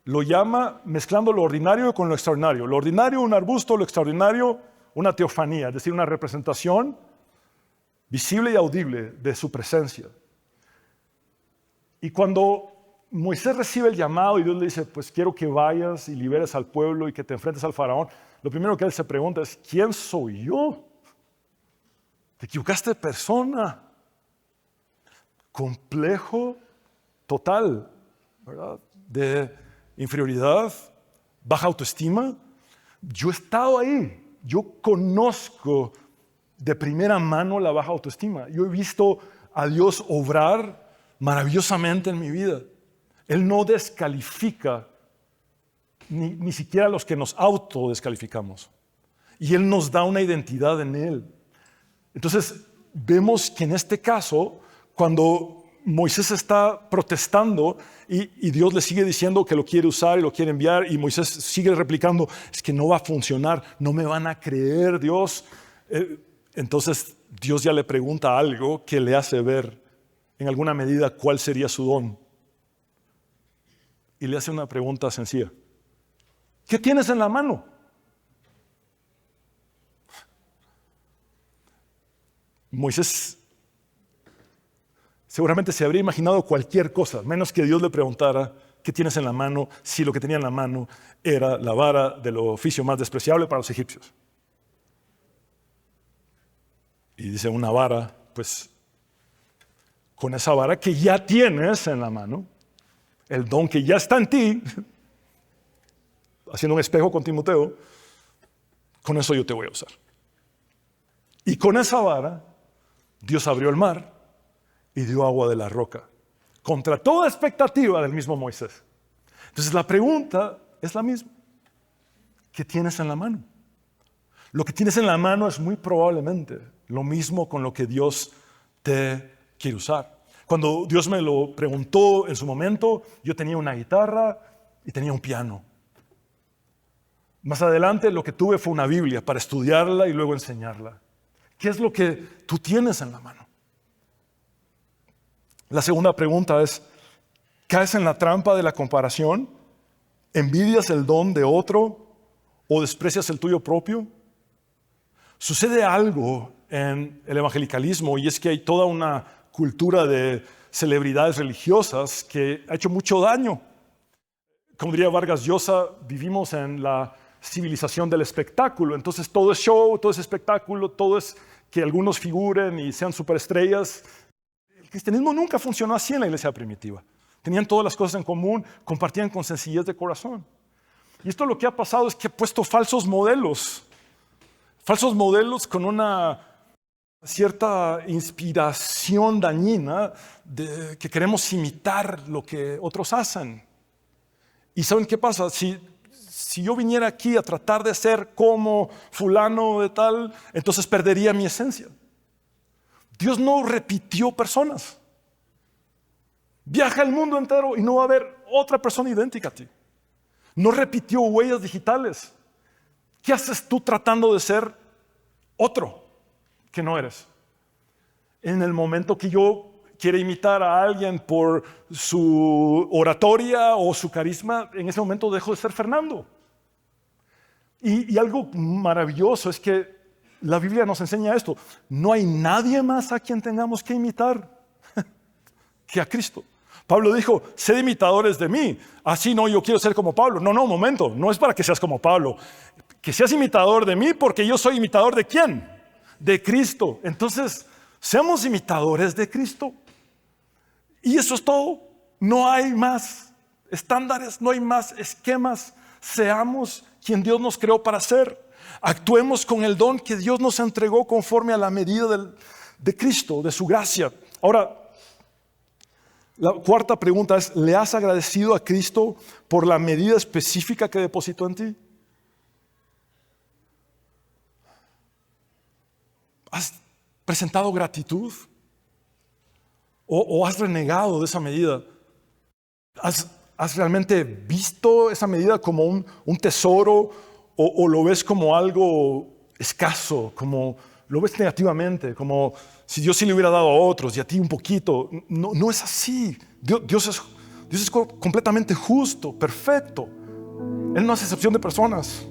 lo llama mezclando lo ordinario con lo extraordinario. Lo ordinario, un arbusto; lo extraordinario, una teofanía, es decir, una representación visible y audible de su presencia. Y cuando Moisés recibe el llamado y Dios le dice, pues quiero que vayas y liberes al pueblo y que te enfrentes al faraón, lo primero que él se pregunta es, ¿quién soy yo? Te equivocaste de persona. Complejo total, ¿verdad? De inferioridad, baja autoestima. Yo he estado ahí. Yo conozco de primera mano la baja autoestima. Yo he visto a Dios obrar maravillosamente en mi vida. Él no descalifica ni siquiera a los que nos autodescalificamos. Y Él nos da una identidad en Él. Entonces, vemos que en este caso, cuando Moisés está protestando y Dios le sigue diciendo que lo quiere usar y lo quiere enviar, y Moisés sigue replicando, es que no va a funcionar, no me van a creer, Dios. Entonces, Dios ya le pregunta algo que le hace ver en alguna medida cuál sería su don. Y le hace una pregunta sencilla. ¿Qué tienes en la mano? Moisés seguramente se habría imaginado cualquier cosa, menos que Dios le preguntara, ¿qué tienes en la mano? Si lo que tenía en la mano era la vara del oficio más despreciable para los egipcios. Y dice, una vara, pues con esa vara que ya tienes en la mano, el don que ya está en ti, haciendo un espejo con Timoteo, con eso yo te voy a usar. Y con esa vara, Dios abrió el mar y dio agua de la roca, contra toda expectativa del mismo Moisés. Entonces la pregunta es la misma. ¿Qué tienes en la mano? Lo que tienes en la mano es muy probablemente lo mismo con lo que Dios te quiere usar. Cuando Dios me lo preguntó en su momento, yo tenía una guitarra y tenía un piano. Más adelante lo que tuve fue una Biblia para estudiarla y luego enseñarla. ¿Qué es lo que tú tienes en la mano? La segunda pregunta es, ¿caes en la trampa de la comparación? ¿Envidias el don de otro o desprecias el tuyo propio? Sucede algo en el evangelicalismo y es que hay toda una cultura de celebridades religiosas que ha hecho mucho daño. Como diría Vargas Llosa, vivimos en la civilización del espectáculo. Entonces todo es show, todo es espectáculo, todo es que algunos figuren y sean superestrellas. El cristianismo nunca funcionó así en la iglesia primitiva. Tenían todas las cosas en común, compartían con sencillez de corazón. Y esto lo que ha pasado es que ha puesto falsos modelos con una cierta inspiración dañina de que queremos imitar lo que otros hacen. ¿Y saben qué pasa? Si yo viniera aquí a tratar de ser como fulano de tal, entonces perdería mi esencia. Dios no repitió personas. Viaja el mundo entero y no va a haber otra persona idéntica a ti. No repitió huellas digitales. ¿Qué haces tú tratando de ser otro que no eres? En el momento que yo quiere imitar a alguien por su oratoria o su carisma, en ese momento dejo de ser Fernando. Y algo maravilloso es que la Biblia nos enseña esto. No hay nadie más a quien tengamos que imitar que a Cristo. Pablo dijo, sed imitadores de mí. Así no, yo quiero ser como Pablo. No, un momento. No es para que seas como Pablo. Que seas imitador de mí porque yo soy imitador ¿de quién? De Cristo. Entonces, seamos imitadores de Cristo. Y eso es todo. No hay más estándares, no hay más esquemas. Seamos quien Dios nos creó para ser. Actuemos con el don que Dios nos entregó conforme a la medida de Cristo, de su gracia. Ahora, la cuarta pregunta es, ¿le has agradecido a Cristo por la medida específica que depositó en ti? ¿Has presentado gratitud? ¿O has renegado de esa medida? ¿Has ¿Has realmente visto esa medida como un tesoro o lo ves como algo escaso, como lo ves negativamente, como si Dios sí le hubiera dado a otros y a ti un poquito? No, no es así. Dios es completamente justo, perfecto. Él no hace excepción de personas.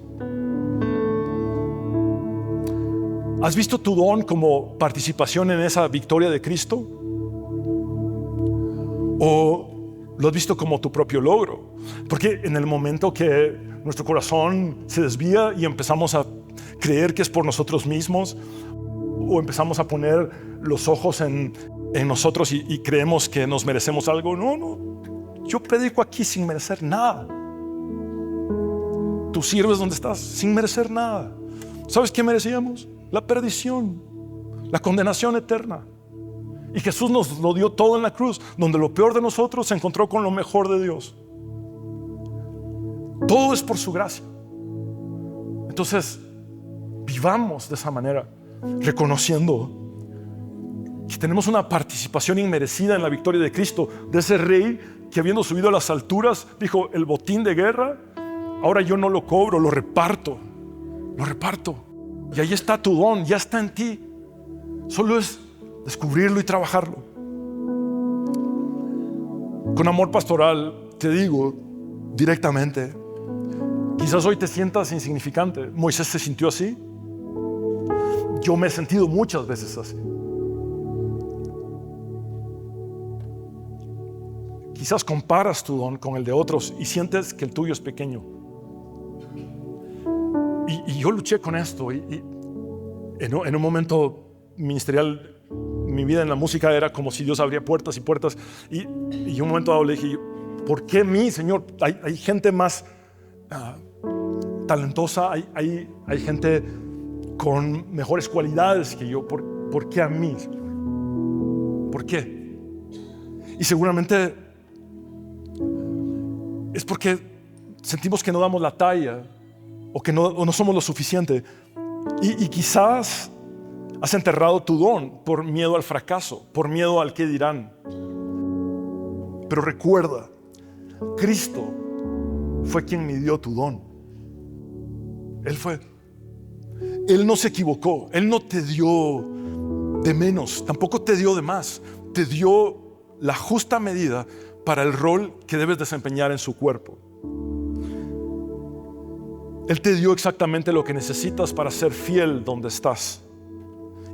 ¿Has visto tu don como participación en esa victoria de Cristo? ¿O lo has visto como tu propio logro? Porque en el momento que nuestro corazón se desvía y empezamos a creer que es por nosotros mismos, o empezamos a poner los ojos en nosotros y creemos que nos merecemos algo, no, yo predico aquí sin merecer nada. Tú sirves donde estás sin merecer nada. ¿Sabes qué merecíamos? La perdición, la condenación eterna. Y Jesús nos lo dio todo en la cruz, donde lo peor de nosotros se encontró con lo mejor de Dios. Todo es por su gracia. Entonces, vivamos de esa manera, reconociendo que tenemos una participación inmerecida en la victoria de Cristo, de ese rey que, habiendo subido a las alturas, dijo: el botín de guerra, ahora yo no lo cobro, lo reparto. Y ahí está tu don, ya está en ti. Solo es descubrirlo y trabajarlo. Con amor pastoral te digo directamente, quizás hoy te sientas insignificante. Moisés se sintió así. Yo me he sentido muchas veces así. Quizás comparas tu don con el de otros y sientes que el tuyo es pequeño. Y yo luché con esto y en un momento ministerial, mi vida en la música era como si Dios abría puertas y puertas, y en un momento dado le dije: ¿por qué mí, Señor? Hay gente más talentosa, hay gente con mejores cualidades que yo. ¿Por qué a mí? ¿Por qué? Y seguramente es porque sentimos que no damos la talla, o que no somos lo suficiente. Y quizás has enterrado tu don por miedo al fracaso, por miedo al qué dirán. Pero recuerda, Cristo fue quien midió tu don. Él no se equivocó. Él no te dio de menos, tampoco te dio de más. Te dio la justa medida para el rol que debes desempeñar en su cuerpo. Él te dio exactamente lo que necesitas para ser fiel donde estás,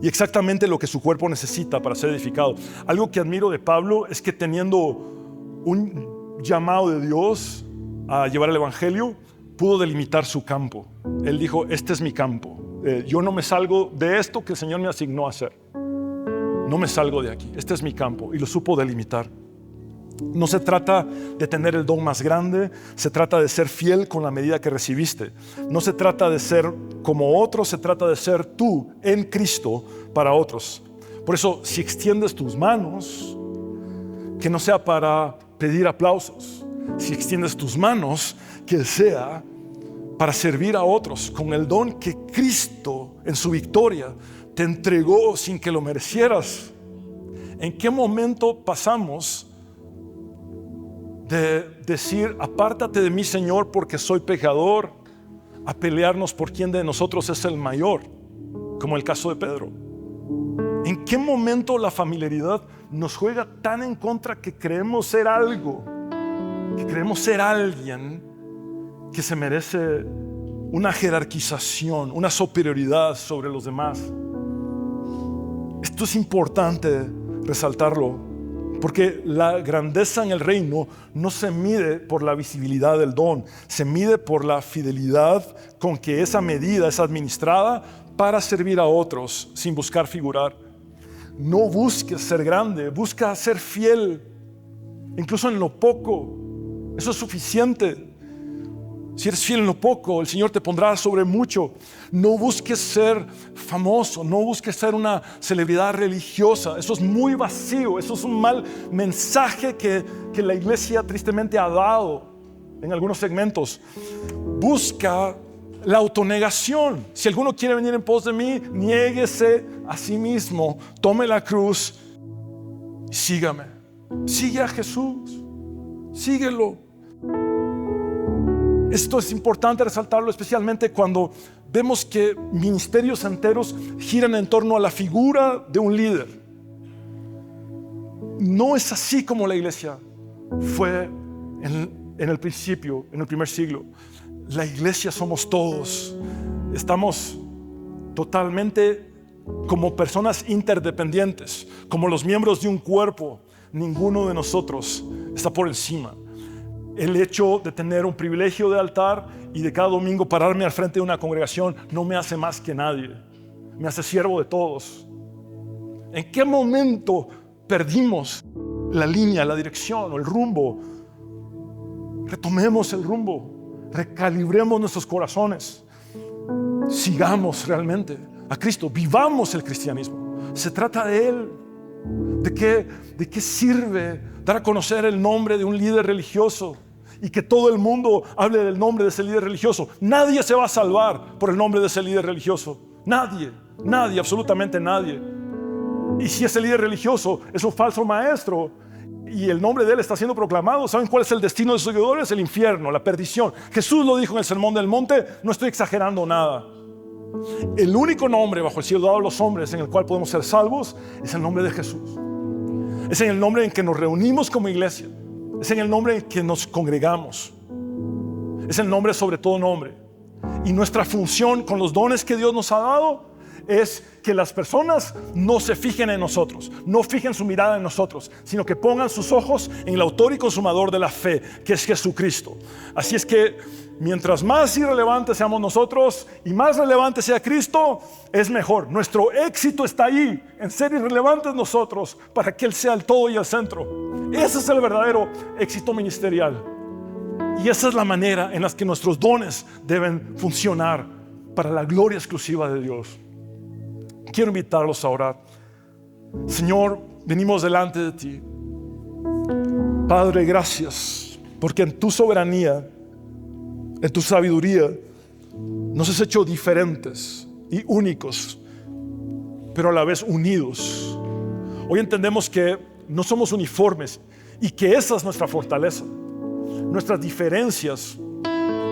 y exactamente lo que su cuerpo necesita para ser edificado. Algo que admiro de Pablo es que, teniendo un llamado de Dios a llevar el evangelio, pudo delimitar su campo. Él dijo: este es mi campo. Yo no me salgo de esto que el Señor me asignó a hacer. No me salgo de aquí. Este es mi campo. Y lo supo delimitar. No se trata de tener el don más grande, se trata de ser fiel con la medida que recibiste. No se trata de ser como otros, se trata de ser tú en Cristo para otros. Por eso, si extiendes tus manos, que no sea para pedir aplausos. Si extiendes tus manos, que sea para servir a otros con el don que Cristo en su victoria te entregó sin que lo merecieras. ¿En qué momento pasamos de decir: apártate de mí, Señor, porque soy pecador, a pelearnos por quién de nosotros es el mayor, como el caso de Pedro? ¿En qué momento la familiaridad nos juega tan en contra que creemos ser algo, que creemos ser alguien que se merece una jerarquización, una superioridad sobre los demás? Esto es importante resaltarlo, porque la grandeza en el reino no se mide por la visibilidad del don, se mide por la fidelidad con que esa medida es administrada para servir a otros sin buscar figurar. No busques ser grande, busca ser fiel, incluso en lo poco. Eso es suficiente. Si eres fiel en lo poco, el Señor te pondrá sobre mucho. No busques ser famoso, no busques ser una celebridad religiosa. Eso es muy vacío, eso es un mal mensaje que la iglesia tristemente ha dado en algunos segmentos. Busca la autonegación. Si alguno quiere venir en pos de mí, niéguese a sí mismo, tome la cruz y sígame. Sigue a Jesús, síguelo. Esto es importante resaltarlo, especialmente cuando vemos que ministerios enteros giran en torno a la figura de un líder. No es así como la iglesia fue en el principio, en el primer siglo. La iglesia somos todos. Estamos totalmente como personas interdependientes, como los miembros de un cuerpo. Ninguno de nosotros está por encima. El hecho de tener un privilegio de altar y de cada domingo pararme al frente de una congregación no me hace más que nadie. Me hace siervo de todos. ¿En qué momento perdimos la línea, la dirección o el rumbo? Retomemos el rumbo, recalibremos nuestros corazones, sigamos realmente a Cristo, vivamos el cristianismo. Se trata de Él. ¿De qué sirve dar a conocer el nombre de un líder religioso y que todo el mundo hable del nombre de ese líder religioso? Nadie se va a salvar por el nombre de ese líder religioso. Nadie, absolutamente nadie. Y si ese líder religioso es un falso maestro y el nombre de él está siendo proclamado, ¿saben cuál es el destino de sus seguidores? El infierno, la perdición. Jesús lo dijo en el Sermón del Monte, no estoy exagerando nada. El único nombre bajo el cielo dado a los hombres en el cual podemos ser salvos es el nombre de Jesús. Es en el nombre en que nos reunimos como iglesia. Es en el nombre en que nos congregamos. Es el nombre sobre todo nombre. Y nuestra función con los dones que Dios nos ha dado es que las personas no se fijen en nosotros, no fijen su mirada en nosotros, sino que pongan sus ojos en el autor y consumador de la fe, que es Jesucristo. Así es que mientras más irrelevantes seamos nosotros y más relevante sea Cristo, es mejor. Nuestro éxito está ahí, en ser irrelevantes nosotros, para que Él sea el todo y el centro. Ese es el verdadero éxito ministerial. Y esa es la manera en la que nuestros dones deben funcionar para la gloria exclusiva de Dios. Quiero invitarlos a orar. Señor, venimos delante de ti. Padre, gracias, porque en tu soberanía, en tu sabiduría, nos has hecho diferentes y únicos, pero a la vez unidos. Hoy entendemos que no somos uniformes y que esa es nuestra fortaleza. Nuestras diferencias,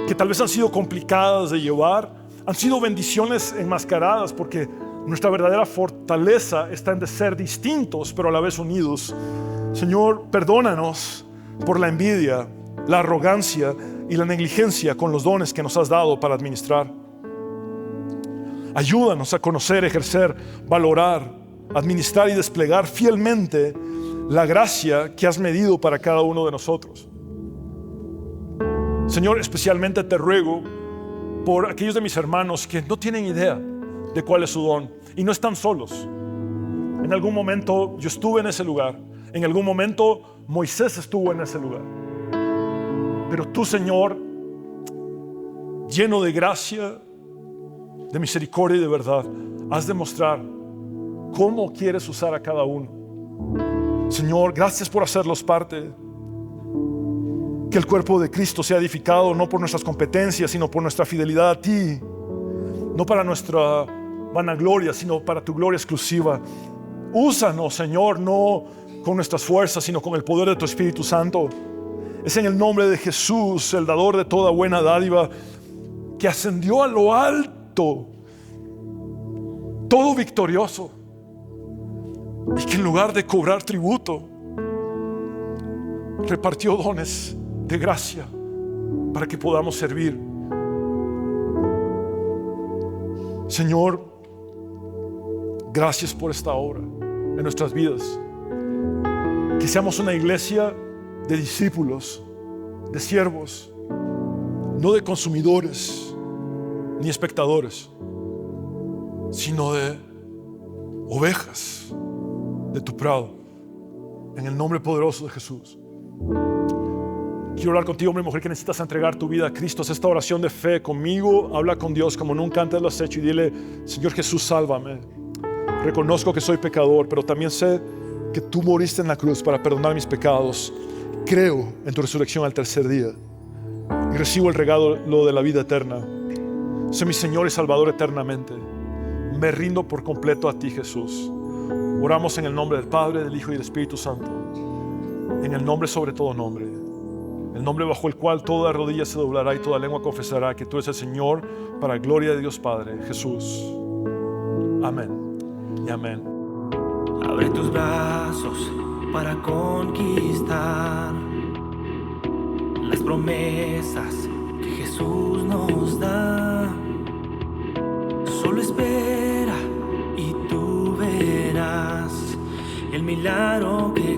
que tal vez han sido complicadas de llevar, han sido bendiciones enmascaradas, porque nuestra verdadera fortaleza está en de ser distintos, pero a la vez unidos. Señor, perdónanos por la envidia, la arrogancia y la negligencia con los dones que nos has dado para administrar. Ayúdanos a conocer, ejercer, valorar, administrar y desplegar fielmente la gracia que has medido para cada uno de nosotros. Señor, especialmente te ruego por aquellos de mis hermanos que no tienen idea de cuál es su don y no están solos. En algún momento yo estuve en ese lugar, en algún momento Moisés estuvo en ese lugar, pero tú, Señor, lleno de gracia, de misericordia y de verdad, has de mostrar cómo quieres usar a cada uno. Señor, gracias por hacerlos parte. Que el cuerpo de Cristo sea edificado no por nuestras competencias, sino por nuestra fidelidad a ti, no para nuestra vanagloria, sino para tu gloria exclusiva. Úsanos, Señor, no con nuestras fuerzas, sino con el poder de tu Espíritu Santo. Es en el nombre de Jesús, el dador de toda buena dádiva, que ascendió a lo alto, todo victorioso, y que en lugar de cobrar tributo, repartió dones de gracia para que podamos servir. Señor, gracias por esta obra en nuestras vidas. Que seamos una iglesia de discípulos, de siervos, no de consumidores ni espectadores, sino de ovejas de tu prado, en el nombre poderoso de Jesús. Quiero hablar contigo, hombre y mujer, que necesitas entregar tu vida a Cristo. Haz esta oración de fe conmigo. Habla con Dios como nunca antes lo has hecho y dile: Señor Jesús, sálvame. Reconozco que soy pecador, pero también sé que tú moriste en la cruz para perdonar mis pecados. Creo en tu resurrección al tercer día y recibo el regalo de la vida eterna. Sé mi Señor y Salvador eternamente. Me rindo por completo a ti, Jesús. Oramos en el nombre del Padre, del Hijo y del Espíritu Santo, en el nombre sobre todo nombre. el nombre bajo el cual toda rodilla se doblará y toda lengua confesará que tú eres el Señor, para gloria de Dios Padre, Jesús. Amén y amén. Abre tus brazos para conquistar las promesas que Jesús nos da. Solo espera y tú verás el milagro que